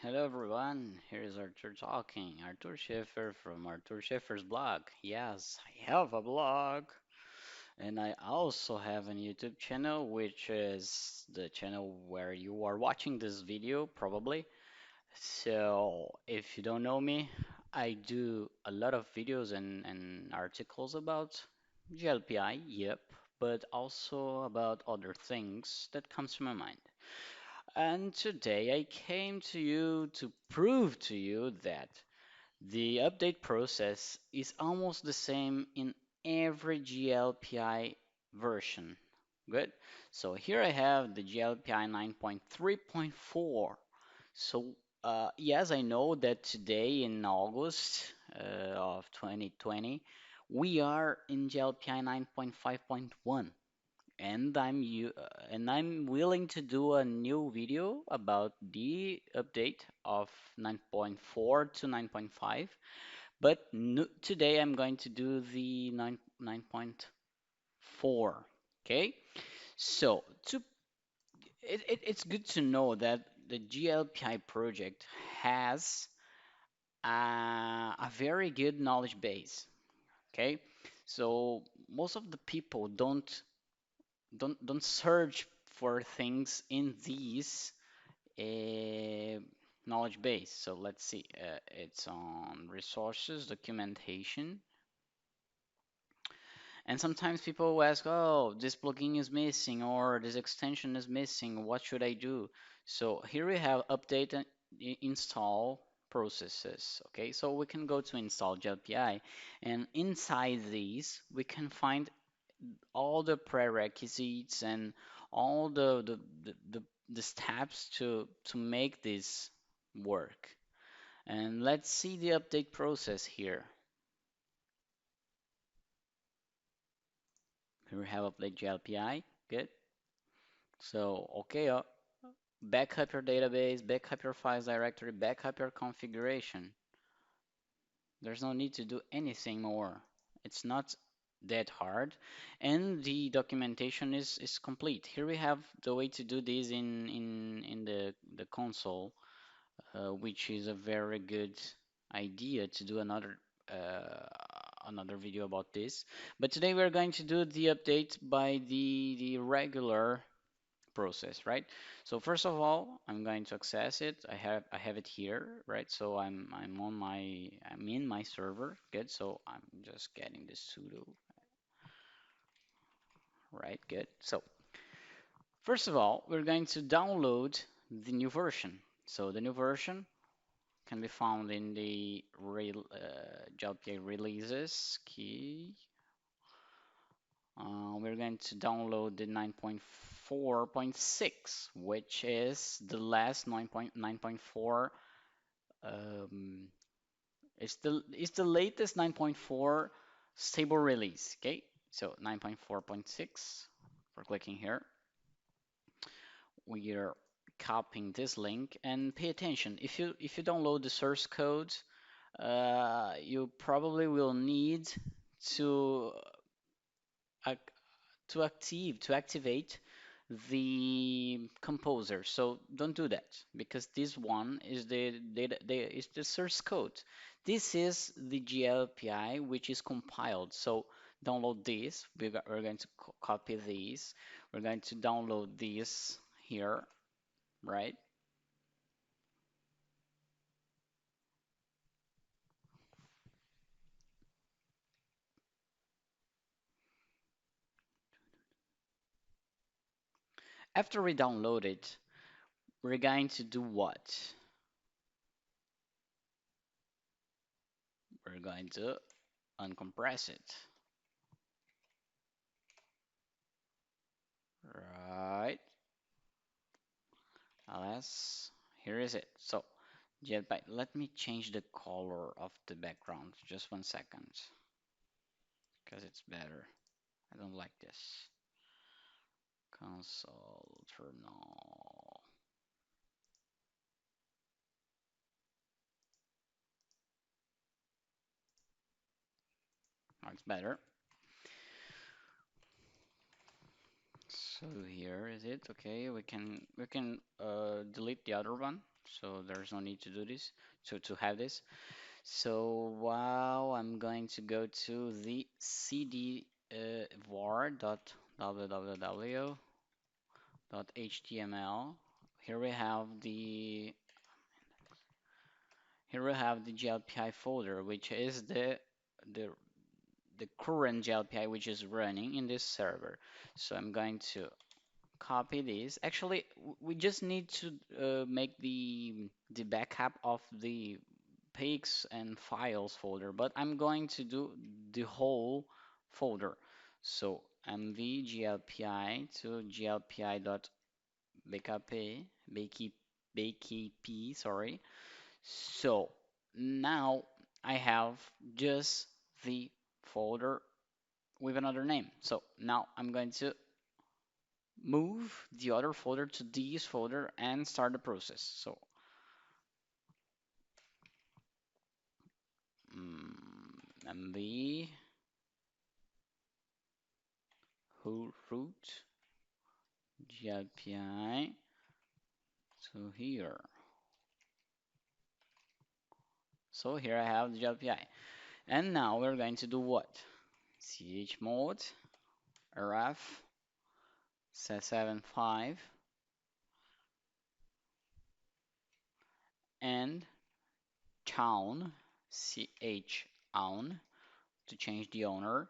Hello everyone, here is Arthur talking. Arthur Schiffer from Arthur Schiffer's blog. Yes, I have a blog. And I also have a YouTube channel, which is the channel where you are watching this video, probably. So, if you don't know me, I do a lot of videos and articles about GLPI, yep, but also about other things that comes to my mind. And today I came to you to prove to you that the update process is almost the same in every GLPI version. Good. So here I have the GLPI 9.3.4. So yes, I know that today in August of 2020, we are in GLPI 9.5.1 and I'm willing to do a new video about the update of 9.4 to 9.5, but no, today I'm going to do the 9.4. Okay, so it's good to know that the GLPI project has a very good knowledge base. Okay, so most of the people don't search for things in these uh, knowledge base. So let's see, it's on resources, documentation, and sometimes people ask, oh, this plugin is missing or this extension is missing. What should I do? So here we have update and install processes. Okay, so we can go to install GLPI, and inside these we can find all the prerequisites and all the steps to make this work. And let's see the update process here. Here we have update GLPI. Good. So, okay, backup your database, backup your files directory, backup your configuration. There's no need to do anything more. It's not that hard, and the documentation is complete. Here we have the way to do this in the console, which is a very good idea to do uh, another video about this. But today we're going to do the update by the regular process, right? So first of all, I'm going to access it. I have it here, right? So I'm in my server. Good. So I'm just getting the sudo, right? Good. So first of all, we're going to download the new version. So the new version can be found in the GLPA releases key. We're going to download the 9.4.6, which is the last 9.9.4. Um, it's the latest 9.4 stable release. Okay, so 9.4.6. We're clicking here. We are copying this link and pay attention. If you download the source code, you probably will need to ac- to activate the composer. So don't do that because this one is the source code. This is the GLPI which is compiled. So download this. We're going to copy these. We're going to download this here, right? After we download it, we're going to do what? We're going to uncompress it. Right. Alas, here is it. So, Jetpack, let me change the color of the background. Just 1 second, because it's better. I don't like this. Console terminal. Now it's better. So here is it. Okay, we can delete the other one. so there's no need to do this, to have this. So wow, I'm going to go to the cd var.www.html. Here we have the here we have the GLPI folder, which is the the current GLPI which is running in this server. So I'm going to copy this. Actually, we just need to make the backup of the pics and files folder, but I'm going to do the whole folder. So mv glpi to glpi.bkp, bkp, sorry. So now I have just the folder with another name. So now I'm going to move the other folder to this folder and start the process. So mv root glpi to here. So here I have the GLPI. And now we're going to do what? Chmod rf 75 and town chown to change the owner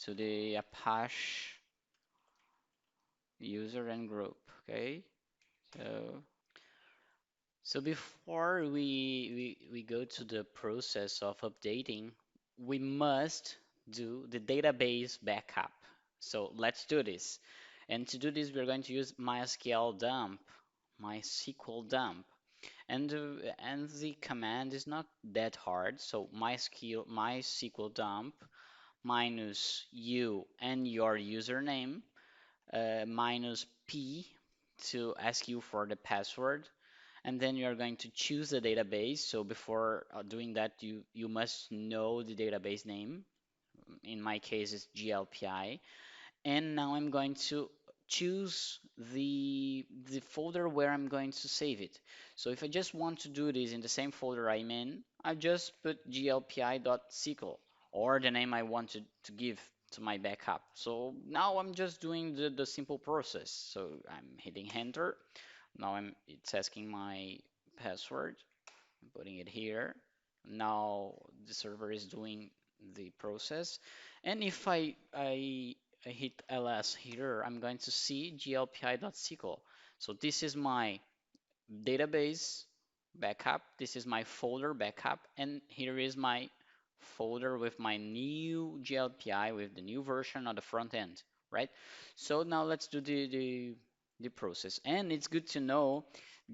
to the Apache user and group. Okay, so before we go to the process of updating, we must do the database backup. So let's do this. And to do this, we're going to use MySQL dump, MySQL dump. And the command is not that hard. So MySQL dump minus you and your username minus P to ask you for the password, and then you're going to choose the database. So before doing that, you must know the database name. In my case, it's GLPI. And now I'm going to choose the folder where I'm going to save it. So if I just want to do this in the same folder I'm in, I just put glpi.sql or the name I wanted to give to my backup. So now I'm just doing the simple process. So I'm hitting enter. Now it's asking my password. I'm putting it here. Now the server is doing the process. And if I hit ls here, I'm going to see glpi.sql. So this is my database backup. This is my folder backup. And here is my folder with my new GLPI with the new version on the front end, right? So now let's do the process. And it's good to know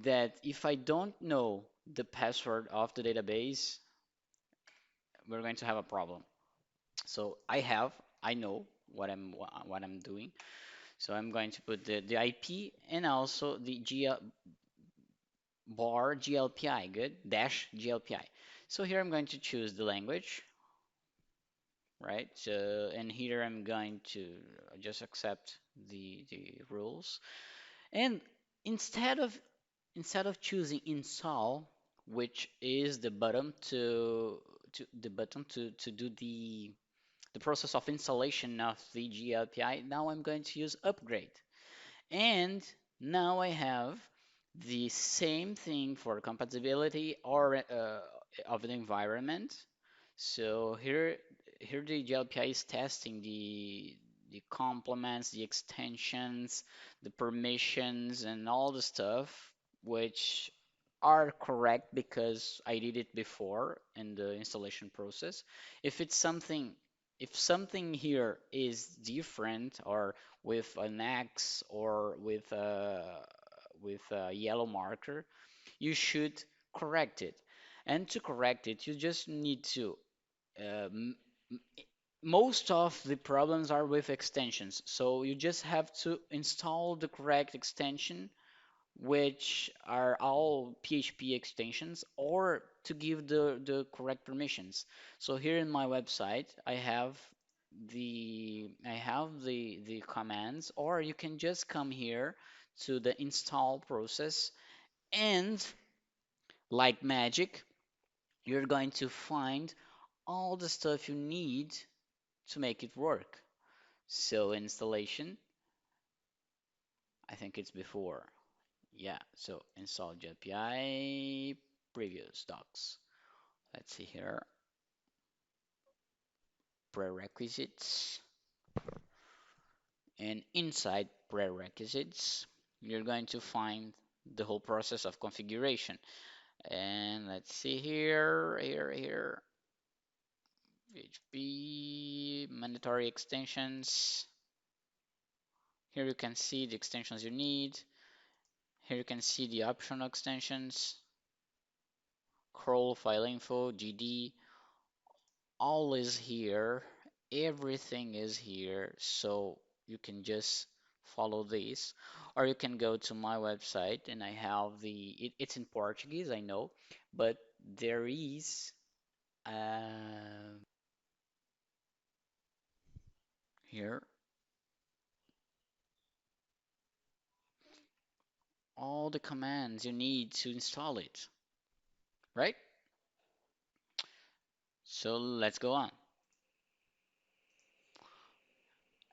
that if I don't know the password of the database, we're going to have a problem. So I know what I'm doing. So I'm going to put the IP and also the bar GLPI, good, dash GLPI. So here I'm going to choose the language, right? So, and here I'm going to just accept the rules. And instead of choosing install, which is the button to do the process of installation of the GLPI, now I'm going to use upgrade. And now I have the same thing for compatibility or of the environment. So here the GLPI is testing the complements, the extensions, the permissions, and all the stuff, which are correct because I did it before in the installation process. If it's something, if something here is different or with an X or with a yellow marker, you should correct it. And to correct it, you just need to um, most of the problems are with extensions. So you just have to install the correct extension, which are all PHP extensions, or to give the correct permissions. So here in my website, I have the commands, or you can just come here to the install process and Like magic, you're going to find all the stuff you need to make it work. So installation, I think it's before. Yeah, so install GLPI previous docs. Let's see here. Prerequisites. And inside prerequisites, you're going to find the whole process of configuration. And let's see here, PHP, mandatory extensions. Here you can see the extensions you need. Here you can see the optional extensions, curl, file info, GD, all is here. Everything is here. So you can just follow this. Or you can go to my website and I have it's in Portuguese, I know, but there is here all the commands you need to install it, right? So let's go on.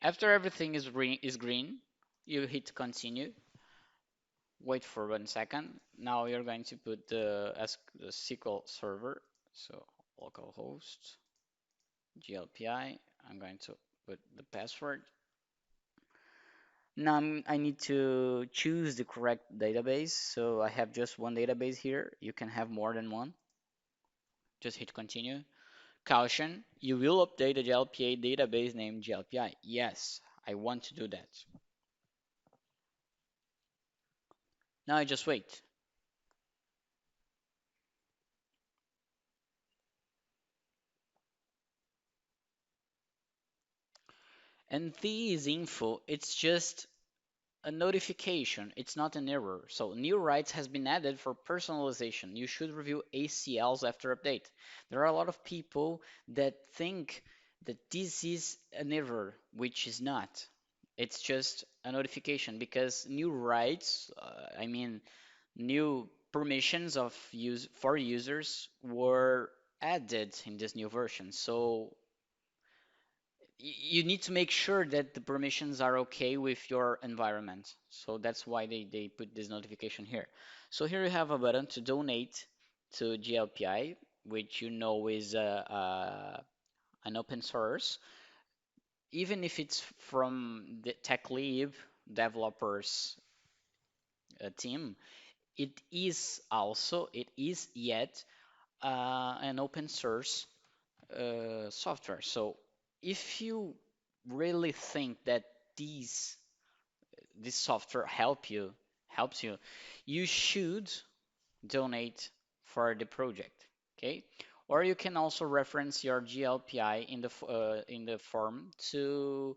After everything is green, you hit continue. Wait for 1 second. Now you're going to put the SQL server. So localhost GLPI. I'm going to put the password. Now I need to choose the correct database. So I have just one database here. You can have more than one. Just hit continue. Caution, you will update the GLPA database name GLPI. Yes, I want to do that. Now I just wait. And this info, it's just a notification. It's not an error. So new rights has been added for personalization. You should review ACLs after update. There are a lot of people that think that this is an error, which is not. It's just a notification because new rights, I mean new permissions of use for users were added in this new version. So you need to make sure that the permissions are okay with your environment. So that's why they put this notification here. So here you have a button to donate to GLPI, which you know is an open source. Even if it's from the tech lead developers team, it is yet an open source software. So if you really think that these this software helps you, you should donate for the project. Okay, or you can also reference your GLPI in the form to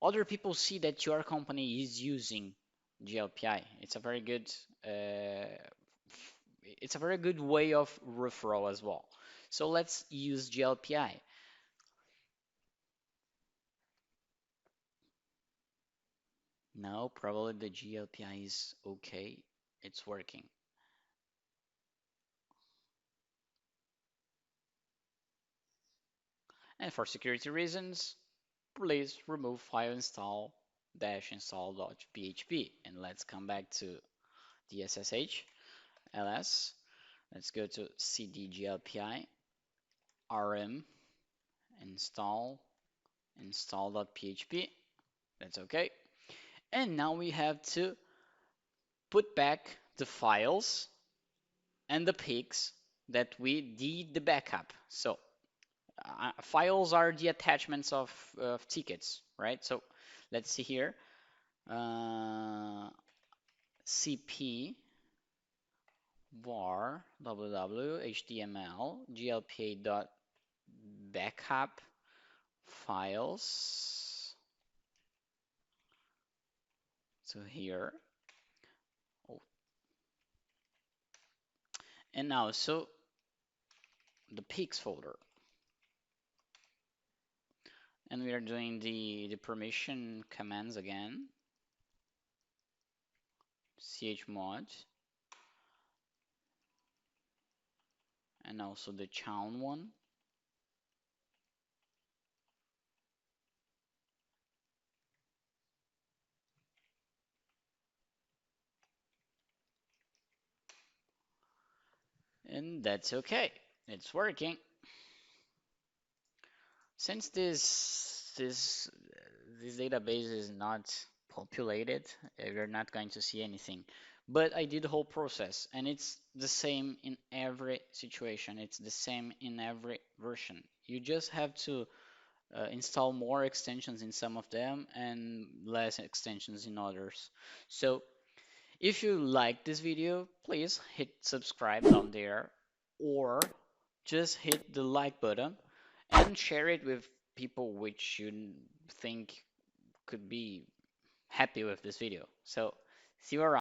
other people see that your company is using GLPI. It's a very good way of referral as well. So let's use GLPI. No, probably the GLPI is okay. It's working. And for security reasons, please remove file install dash install.php. And let's come back to the SSH ls. Let's go to cd glpi rm install install.php. That's okay. And now we have to put back the files and the pics that we did the backup. So files are the attachments of tickets, right? So let's see here. CP var www html glpa dot backup files. So here. Oh, and now so the pics folder. And we are doing the permission commands again. Chmod and also the Chown one. And that's okay. It's working. Since this database is not populated, you're not going to see anything. But I did the whole process, and it's the same in every situation. It's the same in every version. You just have to install more extensions in some of them and less extensions in others. So if you like this video, please hit subscribe down there or just hit the like button and share it with people which you think could be happy with this video. So see you around.